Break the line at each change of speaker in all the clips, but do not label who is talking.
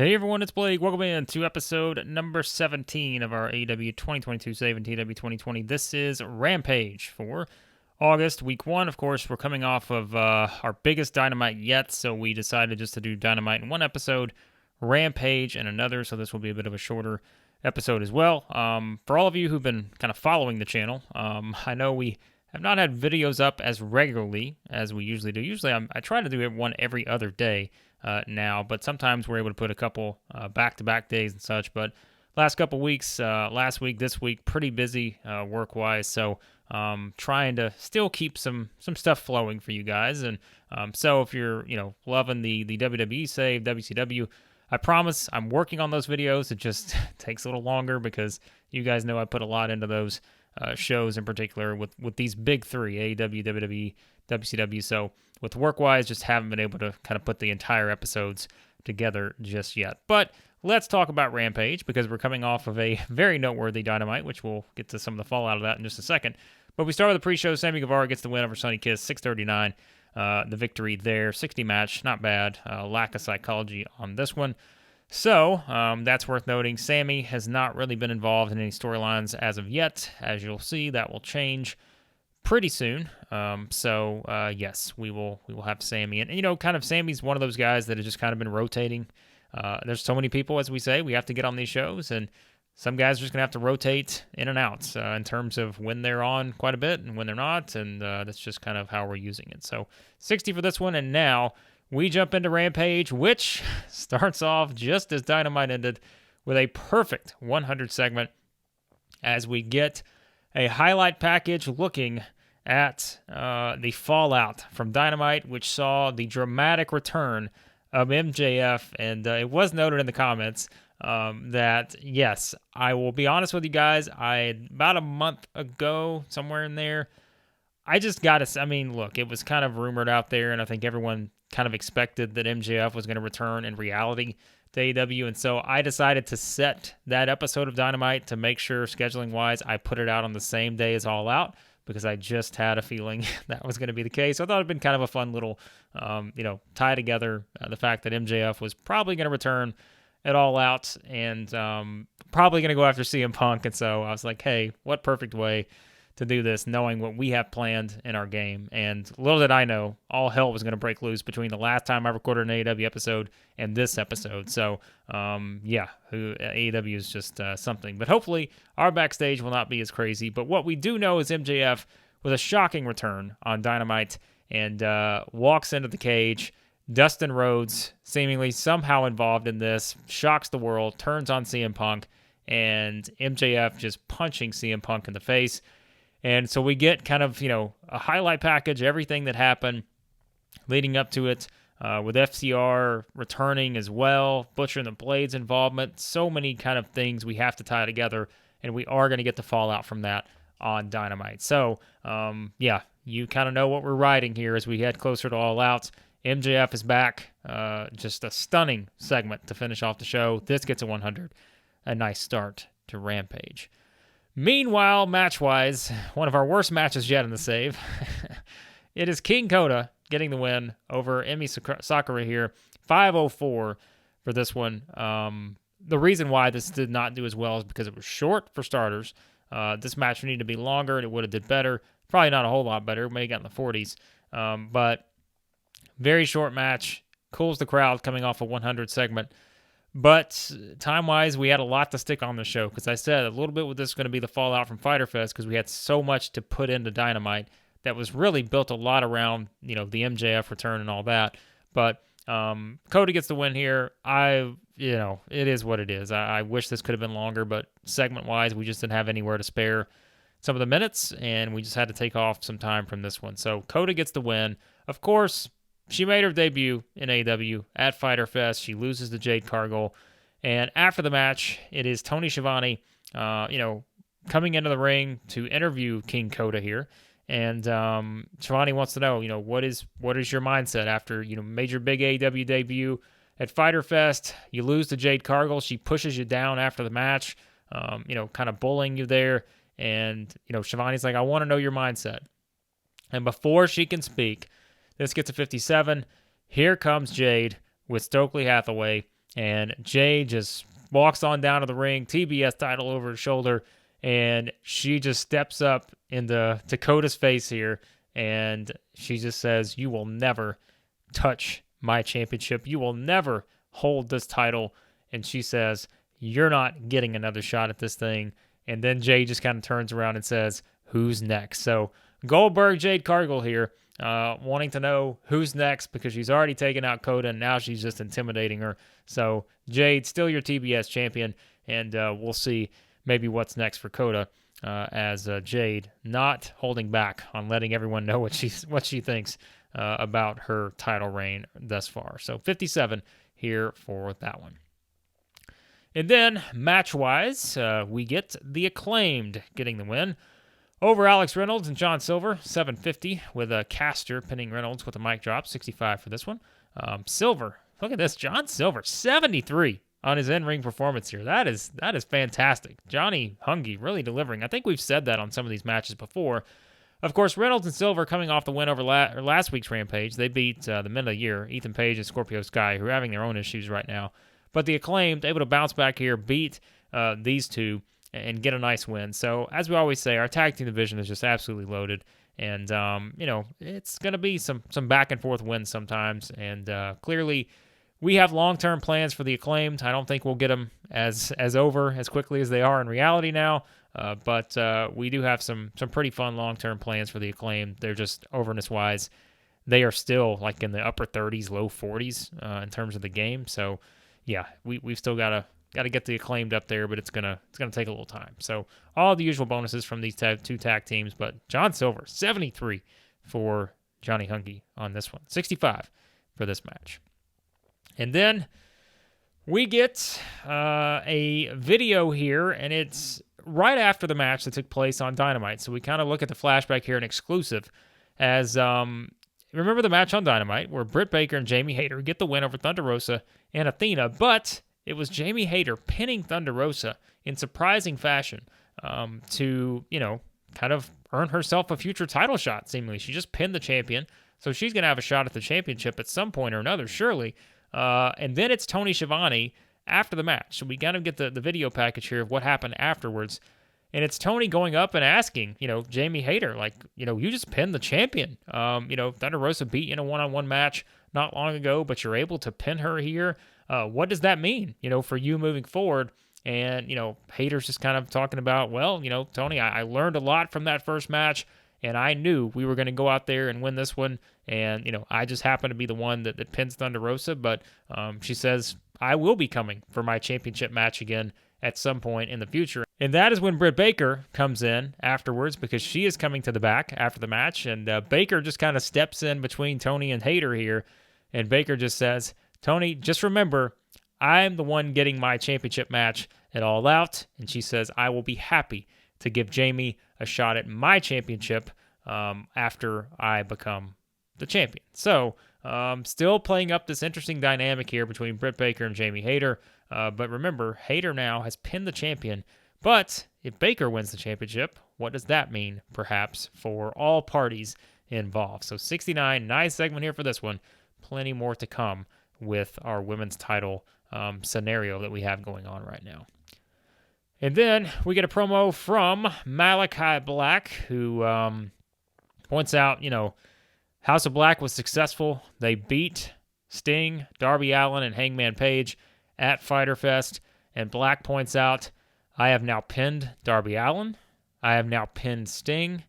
Hey everyone, it's Blake. Welcome in to episode number 17 of our AEW 2022 Save and TEW 2020. This is Rampage for August, week 1. Of course, we're coming off of our biggest Dynamite yet, so we decided just to do Dynamite in one episode, Rampage in another, so this will be a bit of a shorter episode as well. For all of you who've been kind of following the channel, I know we have not had videos up as regularly as we usually do. Usually I try to do one every other day now, but sometimes we're able to put a couple back-to-back days and such. But last couple weeks, last week, this week, pretty busy work-wise, so trying to still keep some stuff flowing for you guys. And so if you're loving the WWE Save, WCW, I promise I'm working on those videos. It just takes a little longer because you guys know I put a lot into those shows in particular with these big three, AEW, WWE, WCW. So with work-wise, just haven't been able to kind of put the entire episodes together just yet. But let's talk about Rampage because we're coming off of a very noteworthy Dynamite, which we'll get to some of the fallout of that in just a second. But we start with the pre-show. Sammy Guevara gets the win over Sonny Kiss, 6:39. The victory there, 60 match, not bad. Lack of psychology on this one. So, that's worth noting. Sammy has not really been involved in any storylines as of yet. As you'll see, that will change pretty soon. Yes, we will have Sammy. And, kind of Sammy's one of those guys that has just kind of been rotating. There's so many people, as we say, we have to get on these shows, and some guys are just going to have to rotate in and out in terms of when they're on quite a bit and when they're not, and that's just kind of how we're using it. So, 60 for this one, and now we jump into Rampage, which starts off just as Dynamite ended with a perfect 100 segment as we get a highlight package looking at the fallout from Dynamite, which saw the dramatic return of MJF. And it was noted in the comments that, yes, I will be honest with you guys, about a month ago, somewhere in there, I just got to, look, it was kind of rumored out there, and I think everyone kind of expected that MJF was going to return in reality to AEW, and so I decided to set that episode of Dynamite to make sure, scheduling-wise, I put it out on the same day as All Out, because I just had a feeling that was going to be the case. So I thought it'd been kind of a fun little, tie together the fact that MJF was probably going to return at All Out, and probably going to go after CM Punk, and so I was like, hey, what perfect way to do this, knowing what we have planned in our game. And little did I know, all hell was going to break loose between the last time I recorded an AEW episode and this episode. So, AEW is just something. But hopefully, our backstage will not be as crazy. But what we do know is MJF with a shocking return on Dynamite and walks into the cage. Dustin Rhodes, seemingly somehow involved in this, shocks the world, turns on CM Punk, and MJF just punching CM Punk in the face. And so we get kind of, a highlight package, everything that happened leading up to it, with FCR returning as well, Butcher and the Blade's involvement, so many kind of things we have to tie together, and we are going to get the fallout from that on Dynamite. So, you kind of know what we're riding here as we head closer to All Out. MJF is back, just a stunning segment to finish off the show. This gets a 100, a nice start to Rampage. Meanwhile, match-wise, one of our worst matches yet in the save. It is King Kota getting the win over Emmy Sakura here. 5:04 for this one. The reason why this did not do as well is because it was short, for starters. This match needed to be longer, and it would have did better. Probably not a whole lot better. May have gotten the 40s. But very short match. Cools the crowd coming off a 100 segment. But time-wise, we had a lot to stick on the show because I said a little bit with this is going to be the fallout from Fyter Fest because we had so much to put into Dynamite that was really built a lot around, the MJF return and all that. But Kota gets the win here. It is what it is. I wish this could have been longer, but segment-wise, we just didn't have anywhere to spare some of the minutes, and we just had to take off some time from this one. So Kota gets the win. Of course, she made her debut in AEW at Fyter Fest. She loses to Jade Cargill. And after the match, it is Tony Schiavone, coming into the ring to interview King Kota here. And Schiavone wants to know, what is your mindset after, made your big AEW debut at Fyter Fest? You lose to Jade Cargill. She pushes you down after the match, kind of bullying you there. And, Schiavone's like, I want to know your mindset. And before she can speak, this gets a 57. Here comes Jade with Stokely Hathaway. and Jade just walks on down to the ring, TBS title over her shoulder, and she just steps up into Kota's face here, and she just says, "You will never touch my championship. You will never hold this title." And she says, "You're not getting another shot at this thing." And then Jade just kind of turns around and says, "Who's next?" So Goldberg, Jade Cargill here, wanting to know who's next because she's already taken out Kota and now she's just intimidating her. So Jade, still your TBS champion, and we'll see maybe what's next for Kota as Jade not holding back on letting everyone know what she thinks about her title reign thus far. So 57 here for that one. And then, match-wise, we get the Acclaimed getting the win over Alex Reynolds and John Silver, 750, with a caster pinning Reynolds with a mic drop, 65 for this one. Silver, look at this, John Silver, 73 on his in-ring performance here. That is fantastic. Johnny Hungy really delivering. I think we've said that on some of these matches before. Of course, Reynolds and Silver coming off the win over last week's Rampage. They beat the men of the year, Ethan Page and Scorpio Sky, who are having their own issues right now. But the Acclaimed, able to bounce back here, beat these two, and get a nice win. So, as we always say, our tag team division is just absolutely loaded. And, it's going to be some back and forth wins sometimes. And clearly, we have long-term plans for the Acclaimed. I don't think we'll get them as over as quickly as they are in reality now. But we do have some pretty fun long-term plans for the Acclaimed. They're just, overness-wise, they are still like in the upper 30s, low 40s in terms of the game. So, yeah, we've still got to get the Acclaimed up there, but it's gonna take a little time. So all the usual bonuses from these two tag teams, but John Silver, 73 for Johnny Hungy on this one, 65 for this match. And then we get a video here, and it's right after the match that took place on Dynamite. So we kind of look at the flashback here, an exclusive, as remember the match on Dynamite where Britt Baker and Jamie Hayter get the win over Thunder Rosa and Athena, but it was Jamie Hayter pinning Thunder Rosa in surprising fashion to, kind of earn herself a future title shot, seemingly. She just pinned the champion, so she's going to have a shot at the championship at some point or another, surely. And then it's Tony Schiavone after the match. So we got to get the video package here of what happened afterwards. And it's Tony going up and asking, Jamie Hayter, you just pinned the champion. Thunder Rosa beat you in a one-on-one match not long ago, but you're able to pin her here. What does that mean, for you moving forward? And, Hayter's just kind of talking about, well, Tony, I learned a lot from that first match, and I knew we were going to go out there and win this one. And, I just happened to be the one that pins Thunder Rosa. But she says, I will be coming for my championship match again at some point in the future. And that is when Britt Baker comes in afterwards, because she is coming to the back after the match. And Baker just kind of steps in between Tony and Hayter here. And Baker just says, Tony, just remember, I'm the one getting my championship match at All Out. And she says, I will be happy to give Jamie a shot at my championship after I become the champion. So, still playing up this interesting dynamic here between Britt Baker and Jamie Hayter. But remember, Hayter now has pinned the champion. But if Baker wins the championship, what does that mean, perhaps, for all parties involved? So 69, nice segment here for this one. Plenty more to come with our women's title scenario that we have going on right now. And then we get a promo from Malachi Black, who points out, House of Black was successful. They beat Sting, Darby Allin, and Hangman Page at Fyter Fest. And Black points out, I have now pinned Darby Allin. I have now pinned Sting.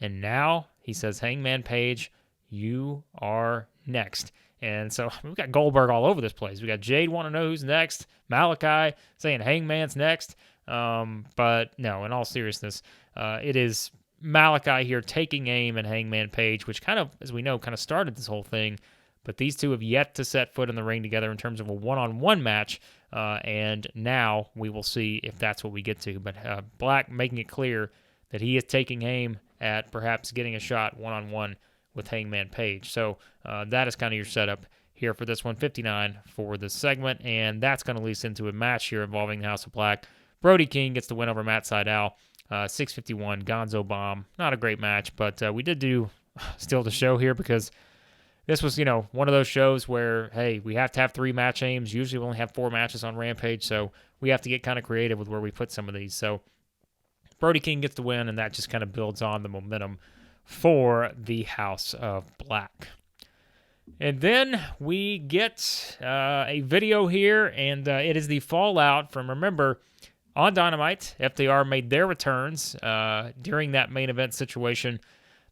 And now, he says, Hangman Page, you are next. And so we've got Goldberg all over this place. We got Jade wanting to know who's next. Malachi saying Hangman's next. But no, in all seriousness, it is Malachi here taking aim at Hangman Page, which kind of, as we know, kind of started this whole thing. But these two have yet to set foot in the ring together in terms of a one-on-one match. And now we will see if that's what we get to. But Black making it clear that he is taking aim at perhaps getting a shot one-on-one with Hangman Page. So that is kind of your setup here for this 159 for this segment. And that's going to lead us into a match here involving the House of Black. Brody King gets the win over Matt Sydal. 651, Gonzo Bomb. Not a great match, but we did do still the show here because this was, one of those shows where, hey, we have to have 3 match aims. Usually we only have 4 matches on Rampage, so we have to get kind of creative with where we put some of these. So Brody King gets the win, and that just kind of builds on the momentum for the House of Black. And then we get a video here, and it is the fallout from, remember, on Dynamite, FTR made their returns during that main event situation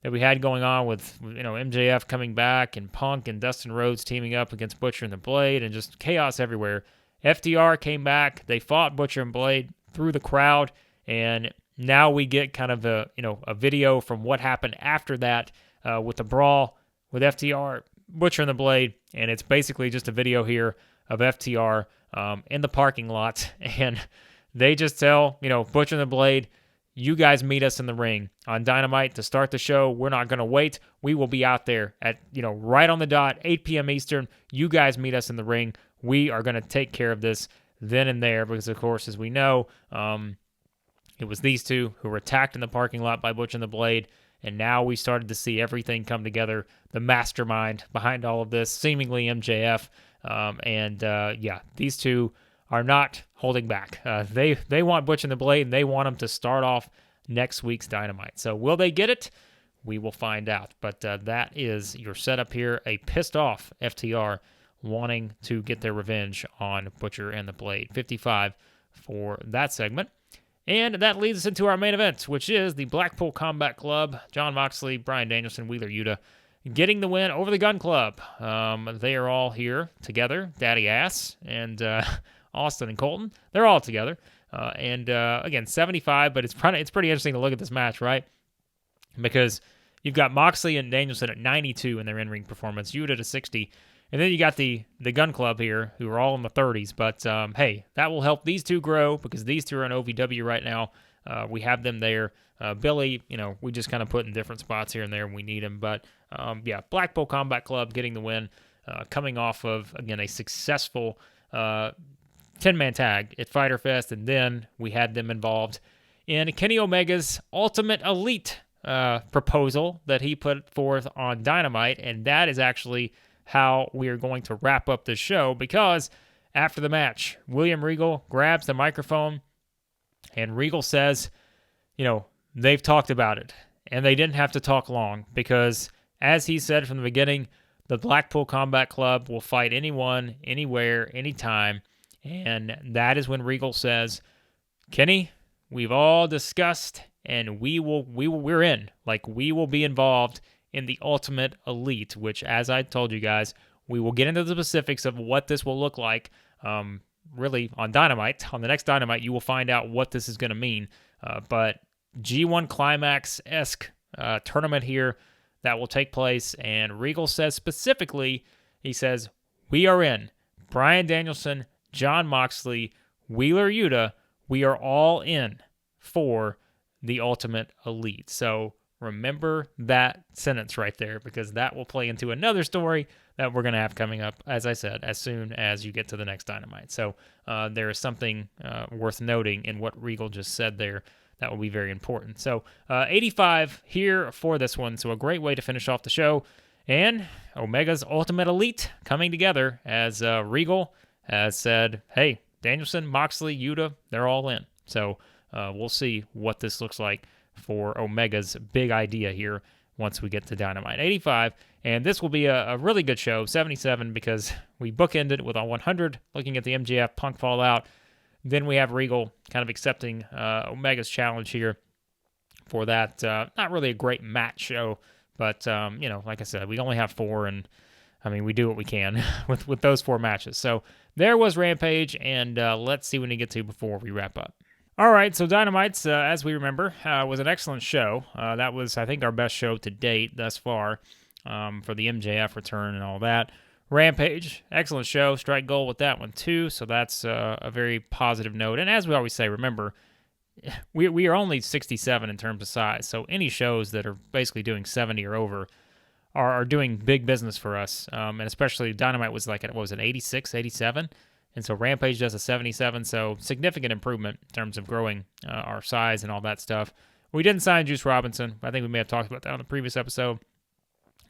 that we had going on with, MJF coming back and Punk and Dustin Rhodes teaming up against Butcher and the Blade and just chaos everywhere. FTR came back. They fought Butcher and Blade through the crowd, and now we get kind of a video from what happened after that with the brawl with FTR, Butcher and the Blade, and it's basically just a video here of FTR in the parking lot, and they just tell, Butcher and the Blade, you guys meet us in the ring on Dynamite to start the show. We're not going to wait. We will be out there at, right on the dot, 8 p.m. Eastern. You guys meet us in the ring. We are going to take care of this then and there because, of course, as we know, it was these two who were attacked in the parking lot by Butcher and the Blade, and now we started to see everything come together, the mastermind behind all of this, seemingly MJF, these two are not holding back. They want Butch and the Blade, and they want them to start off next week's Dynamite. So will they get it? We will find out. But that is your setup here. A pissed-off FTR wanting to get their revenge on Butcher and the Blade. 55 for that segment. And that leads us into our main event, which is the Blackpool Combat Club. Jon Moxley, Bryan Danielson, Wheeler Yuta getting the win over the Gun Club. They are all here together. Daddy Ass and Austin and Colton. They're all together. Again, 75, but it's pretty interesting to look at this match, right? Because you've got Moxley and Danielson at 92 in their in-ring performance, Yuta to 60, and then you got the Gun Club here, who are all in the 30s. But, hey, that will help these two grow because these two are on OVW right now. We have them there. Billy, we just kind of put in different spots here and there when we need him. But, Blackpool Combat Club getting the win, coming off of, again, a successful 10-man tag at Fyter Fest, and then we had them involved in Kenny Omega's Ultimate Elite proposal that he put forth on Dynamite, and that is actually how we are going to wrap up this show, because after the match, William Regal grabs the microphone, and Regal says, they've talked about it, and they didn't have to talk long, because as he said from the beginning, the Blackpool Combat Club will fight anyone, anywhere, anytime. And that is when Regal says, Kenny, we've all discussed, and we're in. Like, we will be involved in the Ultimate Elite, which, as I told you guys, we will get into the specifics of what this will look like. Really, on Dynamite, on the next Dynamite, you will find out what this is going to mean. But G1 Climax-esque tournament here that will take place, and Regal says specifically, he says, we are in. Bryan Danielson, Jon Moxley, Wheeler Yuta, we are all in for the Ultimate Elite. So remember that sentence right there, because that will play into another story that we're going to have coming up, as I said, as soon as you get to the next Dynamite. So there is something worth noting in what Regal just said there that will be very important. So 85 here for this one. So a great way to finish off the show. And Omega's Ultimate Elite coming together as Regal has said, hey, Danielson, Moxley, Yuta, they're all in. So we'll see what this looks like for Omega's big idea here once we get to Dynamite. 85, and this will be a really good show, 77, because we bookended with a 100, looking at the MJF Punk Fallout. Then we have Regal kind of accepting Omega's challenge here for that. Not really a great match show, but, like I said, we only have 4, and, we do what we can with those 4 matches. So there was Rampage, and let's see when we get to before we wrap up. All right, so Dynamite, as we remember, was an excellent show. That was, I think, our best show to date thus far for the MJF return and all that. Rampage, excellent show. Strike gold with that one, too, so that's a very positive note. And as we always say, remember, we are only 67 in terms of size, so any shows that are basically doing 70 or over are doing big business for us, and especially Dynamite was like, what was it, 86, 87? And so Rampage does a 77, so significant improvement in terms of growing our size and all that stuff. We didn't sign Juice Robinson. I think we may have talked about that on the previous episode.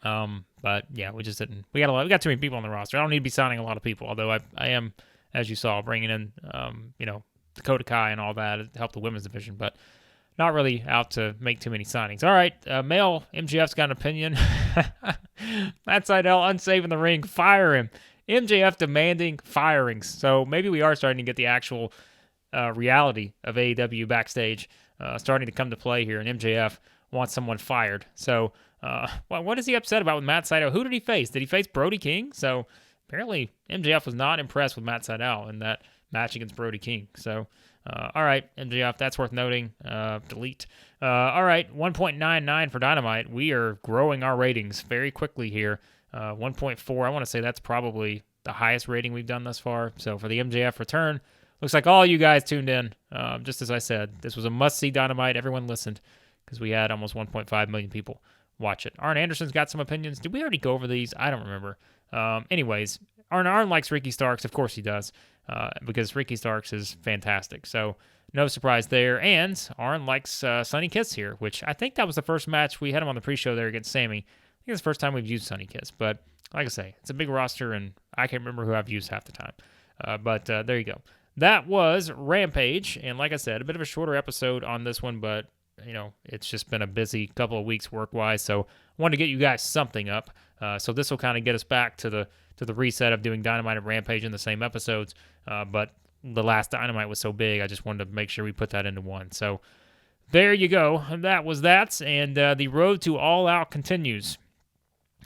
But yeah, we just didn't. We got too many people on the roster. I don't need to be signing a lot of people. Although I am, as you saw, bringing in the Kota Kai and all that to help the women's division, but not really out to make too many signings. All right, male MJF's got an opinion. Matt Sydal unsafe in the ring. Fire him. MJF demanding firings. So maybe we are starting to get the actual reality of AEW backstage starting to come to play here, and MJF wants someone fired. So what is he upset about with Matt Sydal? Who did he face? Did he face Brody King? So apparently MJF was not impressed with Matt Sydal in that match against Brody King. So all right, MJF, that's worth noting. Delete. All right, 1.99 for Dynamite. We are growing our ratings very quickly here. 1.4. I want to say that's probably the highest rating we've done thus far. So for the MJF return, looks like all you guys tuned in. Just as I said, this was a must-see Dynamite. Everyone listened because we had almost 1.5 million people watch it. Arn Anderson's got some opinions. Did we already go over these? I don't remember. Anyways, Arn likes Ricky Starks. Of course he does, because Ricky Starks is fantastic. So no surprise there. And Arn likes Sonny Kiss here, which I think that was the first match. We had him on the pre-show there against Sammy. I think it's the first time we've used Sonny Kiss. But like I say, it's a big roster, and I can't remember who I've used half the time. But there you go. That was Rampage. And like I said, a bit of a shorter episode on this one, but it's just been a busy couple of weeks work-wise, so I wanted to get you guys something up. So this will kind of get us back to the reset of doing Dynamite and Rampage in the same episodes. But the last Dynamite was so big, I just wanted to make sure we put that into one. So there you go. That was that, and the road to All Out continues.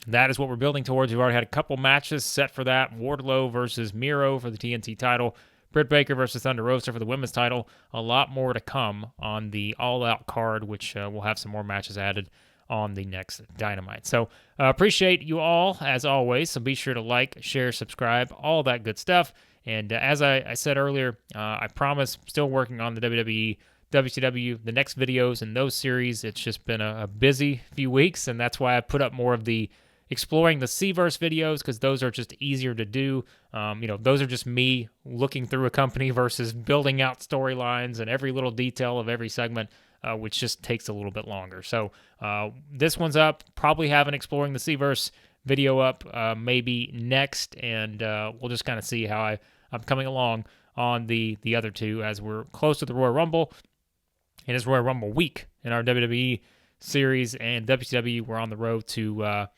That is what we're building towards. We've already had a couple matches set for that. Wardlow versus Miro for the TNT title. Britt Baker versus Thunder Rosa for the women's title. A lot more to come on the all-out card, which we'll have some more matches added on the next Dynamite. So appreciate you all, as always. So be sure to like, share, subscribe, all that good stuff. And as I said earlier, I promise, still working on the WWE, WCW, the next videos in those series. It's just been a busy few weeks, and that's why I put up more of the exploring the C-verse videos, because those are just easier to do. Those are just me looking through a company versus building out storylines and every little detail of every segment, which just takes a little bit longer. So this one's up. Probably have an exploring the C-verse video up maybe next, and we'll just kind of see how I'm coming along on the other two as we're close to the Royal Rumble. And it's Royal Rumble week in our WWE series, and WCW, we're on the road to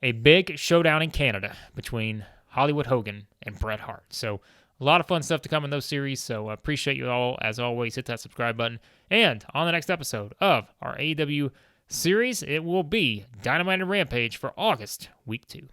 a big showdown in Canada between Hollywood Hogan and Bret Hart. So a lot of fun stuff to come in those series. So appreciate you all. As always, hit that subscribe button. And on the next episode of our AEW series, it will be Dynamite and Rampage for August, week 2.